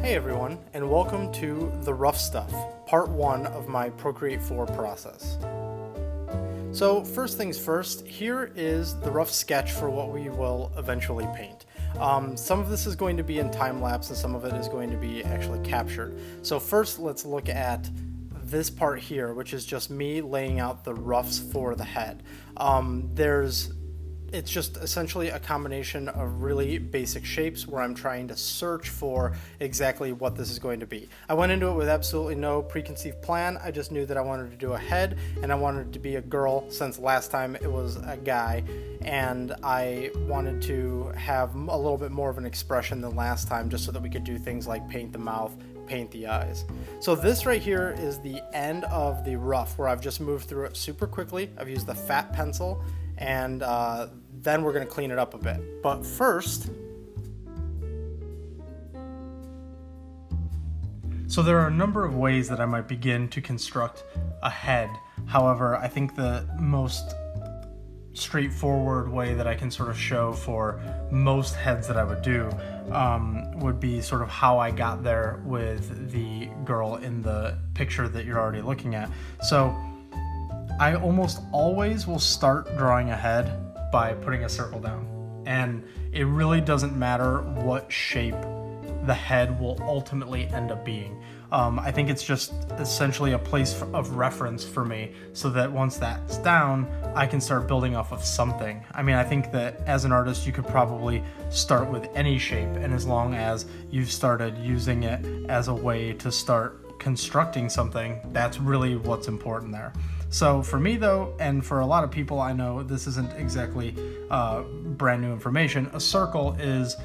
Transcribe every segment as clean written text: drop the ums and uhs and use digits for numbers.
Hey everyone, and welcome to The Rough Stuff, part 1 of my Procreate 4 process. So first things first, here is the rough sketch for what we will eventually paint. Some of this is going to be in time-lapse and some of it is going to be actually captured. So first let's look at this part here, which is just me laying out the roughs for the head. It's just essentially a combination of really basic shapes where I'm trying to search for exactly what this is going to be. I went into it with absolutely no preconceived plan. I just knew that I wanted to do a head and I wanted it to be a girl, since last time it was a guy, and I wanted to have a little bit more of an expression than last time, just so that we could do things like paint the mouth, paint the eyes. So this right here is the end of the rough, where I've just moved through it super quickly. I've used the fat pencil, and then we're going to clean it up a bit. But first, so there are a number of ways that I might begin to construct a head. However, I think the most straightforward way that I can sort of show for most heads that I would do would be sort of how I got there with the girl in the picture that you're already looking at. So I almost always will start drawing a head by putting a circle down, and it really doesn't matter what shape the head will ultimately end up being. I think it's just essentially a place of reference for me, so that once that's down, I can start building off of something. I mean, I think that as an artist, you could probably start with any shape, and as long as you've started using it as a way to start constructing something, that's really what's important there. So for me though, and for a lot of people I know, this isn't exactly brand new information, a circle is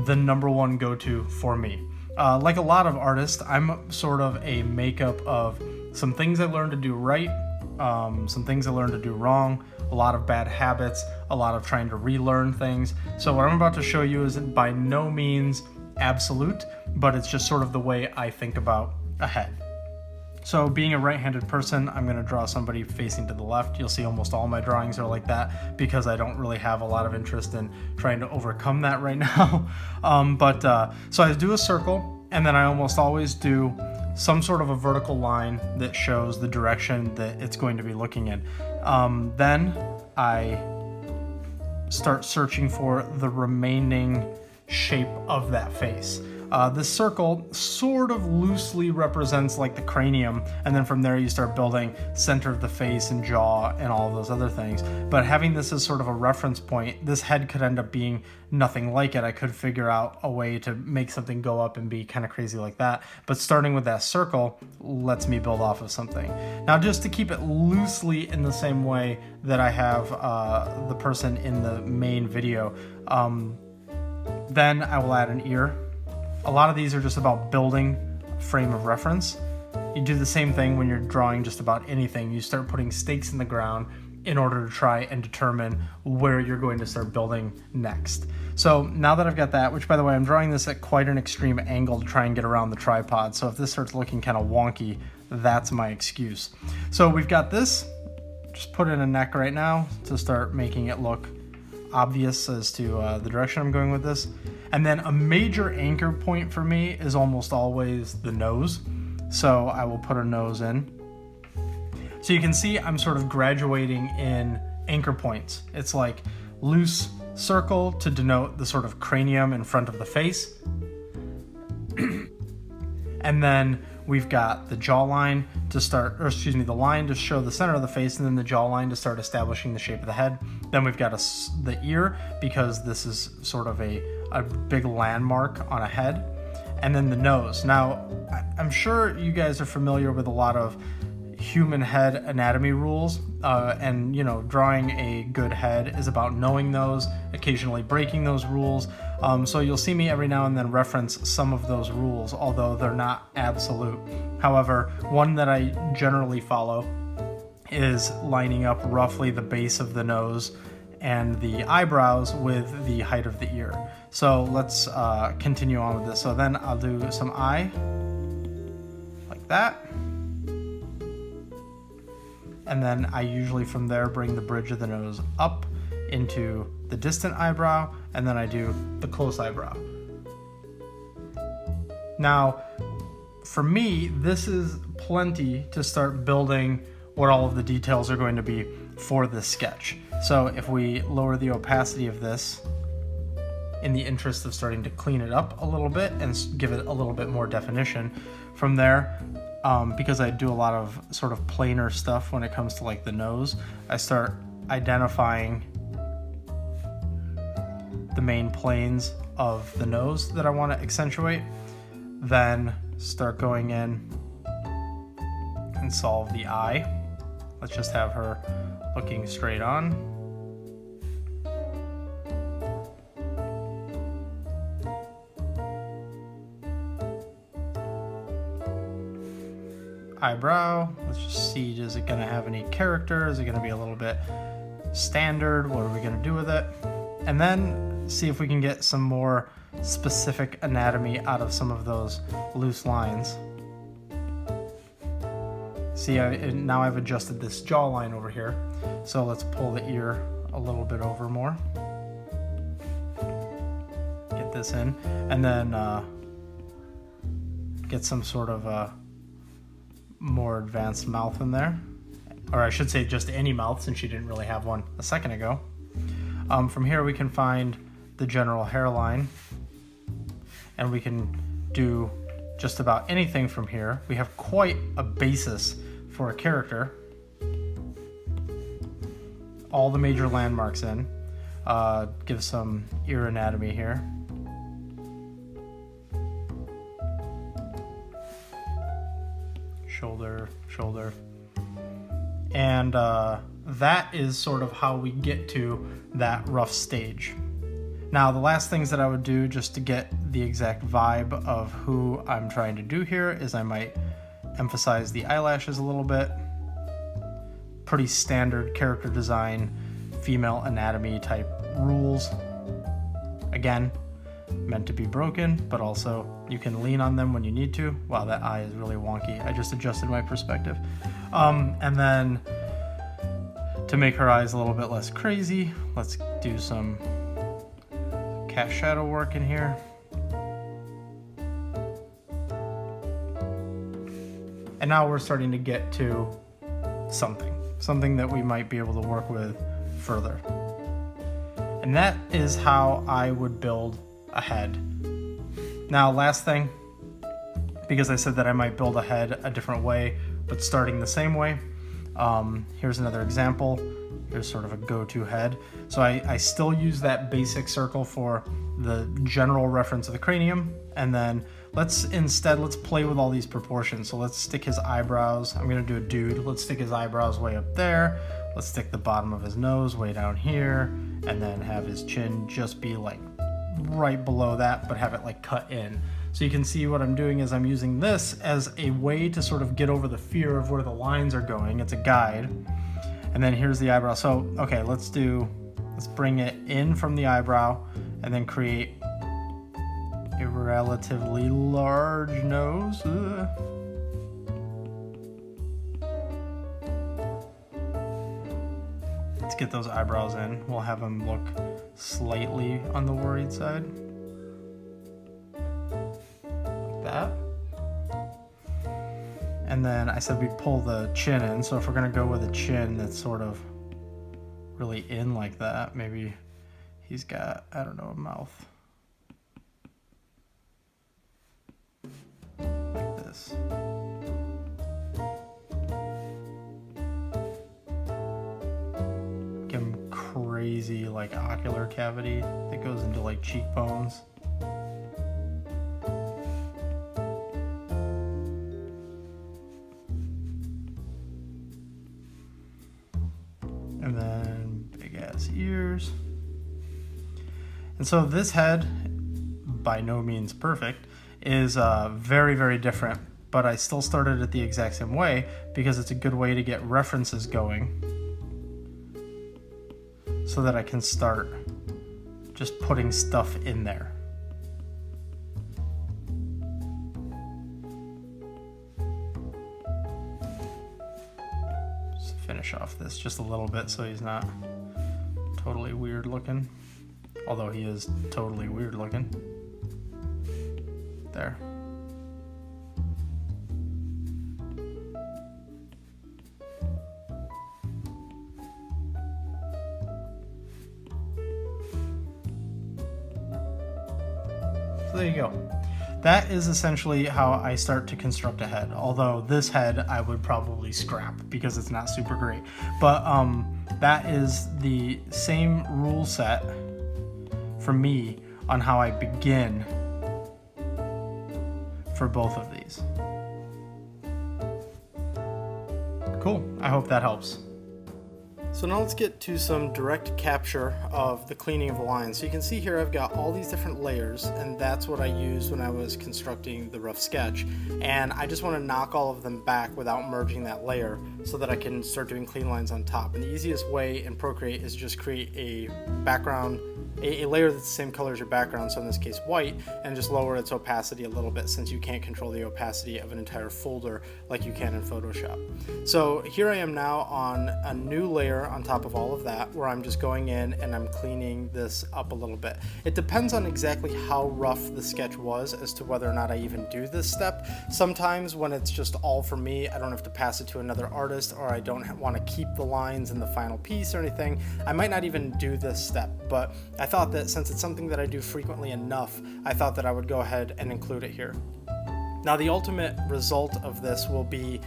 the number one go-to for me. Like a lot of artists, I'm sort of a makeup of some things I learned to do right, some things I learned to do wrong, a lot of bad habits, a lot of trying to relearn things. So what I'm about to show you is by no means absolute, but it's just sort of the way I think about a head. So being a right-handed person, I'm going to draw somebody facing to the left. You'll see almost all my drawings are like that because I don't really have a lot of interest in trying to overcome that right now. So I do a circle, and then I almost always do some sort of a vertical line that shows the direction that it's going to be looking in. Then I start searching for the remaining shape of that face. This circle sort of loosely represents like the cranium, and then from there you start building center of the face and jaw and all of those other things. But having this as sort of a reference point, this head could end up being nothing like it. I could figure out a way to make something go up and be kind of crazy like that. But starting with that circle lets me build off of something. Now, just to keep it loosely in the same way that I have the person in the main video, then I will add an ear. A lot of these are just about building a frame of reference. You do the same thing when you're drawing just about anything. You start putting stakes in the ground in order to try and determine where you're going to start building next. So now that I've got that, which by the way, I'm drawing this at quite an extreme angle to try and get around the tripod. So if this starts looking kind of wonky, that's my excuse. So we've got this, just put in a neck right now to start making it look obvious as to the direction I'm going with this. And then a major anchor point for me is almost always the nose. So I will put a nose in. So you can see I'm sort of graduating in anchor points. It's like loose circle to denote the sort of cranium in front of the face. And then we've got the jawline to start, or excuse me, the line to show the center of the face, and then the jawline to start establishing the shape of the head. Then we've got the ear, because this is sort of a big landmark on a head. And then the nose. Now, I'm sure you guys are familiar with a lot of human head anatomy rules, and you know, drawing a good head is about knowing those, occasionally breaking those rules. So you'll see me every now and then reference some of those rules, although they're not absolute. However, one that I generally follow is lining up roughly the base of the nose and the eyebrows with the height of the ear. So let's continue on with this. So then I'll do some eye, like that. And then I usually from there bring the bridge of the nose up into the distant eyebrow, and then I do the close eyebrow. Now, for me, this is plenty to start building what all of the details are going to be for this sketch. So if we lower the opacity of this in the interest of starting to clean it up a little bit and give it a little bit more definition from there, because I do a lot of sort of planar stuff when it comes to like the nose, I start identifying the main planes of the nose that I want to accentuate, then start going in and solve the eye. Let's just have her looking straight on. Eyebrow, let's just see, is it going to have any character? Is it going to be a little bit standard? What are we going to do with it? And then see if we can get some more specific anatomy out of some of those loose lines. See, now I've adjusted this jawline over here, so let's pull the ear a little bit over more. Get this in, and then get some sort of a more advanced mouth in there, or I should say just any mouth, since she didn't really have one a second ago. From here we can find the general hairline, and we can do just about anything from here. We have quite a basis for a character. All the major landmarks in. Give some ear anatomy here. Shoulder. And that is sort of how we get to that rough stage. Now, the last things that I would do just to get the exact vibe of who I'm trying to do here is I might emphasize the eyelashes a little bit. Pretty standard character design, female anatomy type rules. Again, meant to be broken, but also you can lean on them when you need to. Wow, that eye is really wonky. I just adjusted my perspective. And then to make her eyes a little bit less crazy, let's do some cast shadow work in here. And now we're starting to get to something that we might be able to work with further. And that is how I would build a head. Now, last thing, because I said that I might build a head a different way, but starting the same way, here's another example. Here's sort of a go-to head. So I still use that basic circle for the general reference of the cranium, and then let's play with all these proportions. So let's stick his eyebrows. I'm gonna do a dude. Let's stick his eyebrows way up there. Let's stick the bottom of his nose way down here, and then have his chin just be like right below that, but have it like cut in. So you can see what I'm doing is I'm using this as a way to sort of get over the fear of where the lines are going. It's a guide. And then here's the eyebrow. So, okay, let's bring it in from the eyebrow and then create a relatively large nose. Let's get those eyebrows in. We'll have them look slightly on the worried side. Like that. And then I said we'd pull the chin in, so if we're gonna go with a chin that's sort of really in like that, maybe he's got, I don't know, a mouth like this. Give him crazy like ocular cavity that goes into like cheekbones. And then big ass ears. And so this head, by no means perfect, is very, very different, but I still started it the exact same way because it's a good way to get references going so that I can start just putting stuff in there. Finish off this just a little bit so he's not totally weird looking, although he is totally weird looking. There. So there you go. That is essentially how I start to construct a head, although this head I would probably scrap because it's not super great. But that is the same rule set for me on how I begin for both of these. Cool, I hope that helps. So now let's get to some direct capture of the cleaning of the lines. So you can see here I've got all these different layers, and that's what I used when I was constructing the rough sketch. And I just want to knock all of them back without merging that layer so that I can start doing clean lines on top. And the easiest way in Procreate is just create a background, a layer that's the same color as your background, so in this case white, and just lower its opacity a little bit since you can't control the opacity of an entire folder like you can in Photoshop. So here I am now on a new layer on top of all of that, where I'm just going in and I'm cleaning this up a little bit. It depends on exactly how rough the sketch was as to whether or not I even do this step. Sometimes when it's just all for me, I don't have to pass it to another artist, or I don't want to keep the lines in the final piece or anything, I might not even do this step. But I thought that since it's something that I do frequently enough, I thought that I would go ahead and include it here. Now the ultimate result of this will be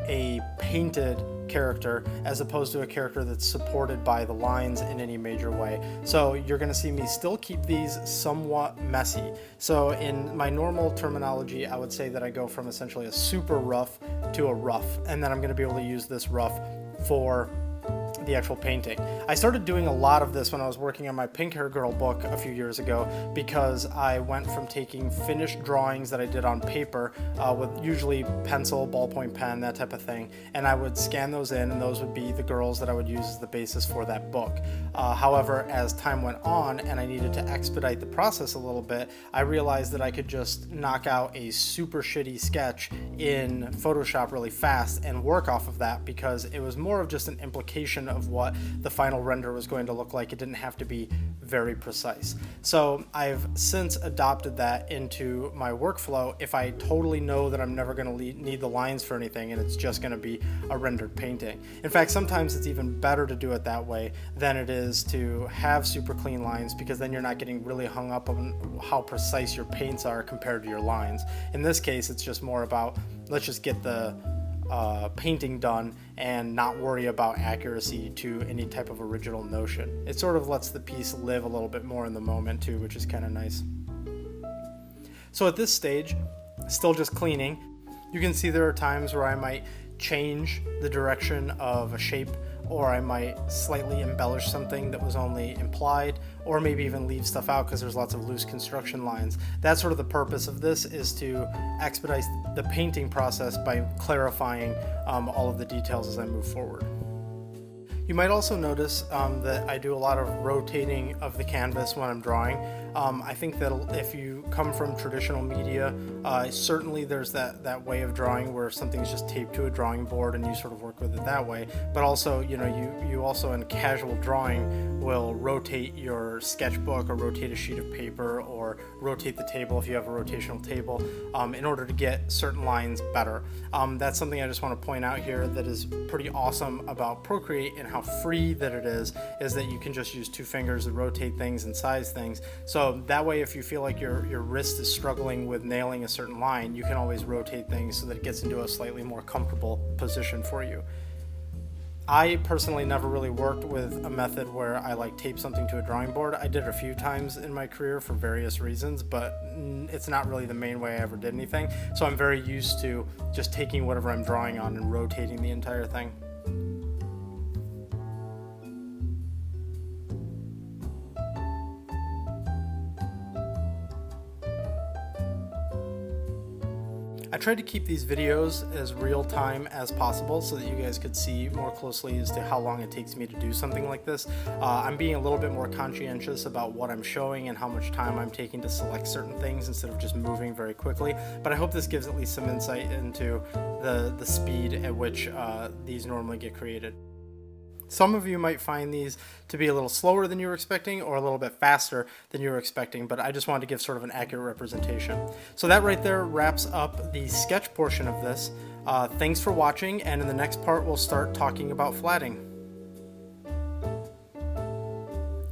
a painted character as opposed to a character that's supported by the lines in any major way. So you're going to see me still keep these somewhat messy. So in my normal terminology, I would say that I go from essentially a super rough to a rough, and then I'm going to be able to use this rough for the actual painting. I started doing a lot of this when I was working on my Pink Hair Girl book a few years ago, because I went from taking finished drawings that I did on paper with usually pencil, ballpoint pen, that type of thing, and I would scan those in, and those would be the girls that I would use as the basis for that book. However, as time went on and I needed to expedite the process a little bit, I realized that I could just knock out a super shitty sketch in Photoshop really fast and work off of that, because it was more of just an implication of what the final render was going to look like. It didn't have to be very precise. So I've since adopted that into my workflow if I totally know that I'm never going to need the lines for anything and it's just going to be a rendered painting. In fact, sometimes it's even better to do it that way than it is to have super clean lines, because then you're not getting really hung up on how precise your paints are compared to your lines. In this case, it's just more about, let's just get the painting done and not worry about accuracy to any type of original notion. It sort of lets the piece live a little bit more in the moment too, which is kind of nice. So at this stage, still just cleaning, you can see there are times where I might change the direction of a shape, or I might slightly embellish something that was only implied, or maybe even leave stuff out because there's lots of loose construction lines. That's sort of the purpose of this, is to expedite the painting process by clarifying all of the details as I move forward. You might also notice that I do a lot of rotating of the canvas when I'm drawing. I think that if you come from traditional media, certainly there's that way of drawing where something's just taped to a drawing board and you sort of work with it that way. But also, you also in casual drawing will rotate your sketchbook, or rotate a sheet of paper, or rotate the table if you have a rotational table, in order to get certain lines better. That's something I just want to point out here that is pretty awesome about Procreate and how free that it is that you can just use two fingers to rotate things and size things. So that way, if you feel like your wrist is struggling with nailing a certain line, you can always rotate things so that it gets into a slightly more comfortable position for you. I personally never really worked with a method where I tape something to a drawing board. I did it a few times in my career for various reasons, but it's not really the main way I ever did anything. So I'm very used to just taking whatever I'm drawing on and rotating the entire thing. I tried to keep these videos as real time as possible so that you guys could see more closely as to how long it takes me to do something like this. I'm being a little bit more conscientious about what I'm showing and how much time I'm taking to select certain things instead of just moving very quickly, but I hope this gives at least some insight into the speed at which these normally get created. Some of you might find these to be a little slower than you were expecting, or a little bit faster than you were expecting, but I just wanted to give sort of an accurate representation. So that right there wraps up the sketch portion of this. Thanks for watching, and in the next part we'll start talking about flatting.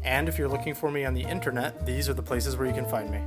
And if you're looking for me on the internet, these are the places where you can find me.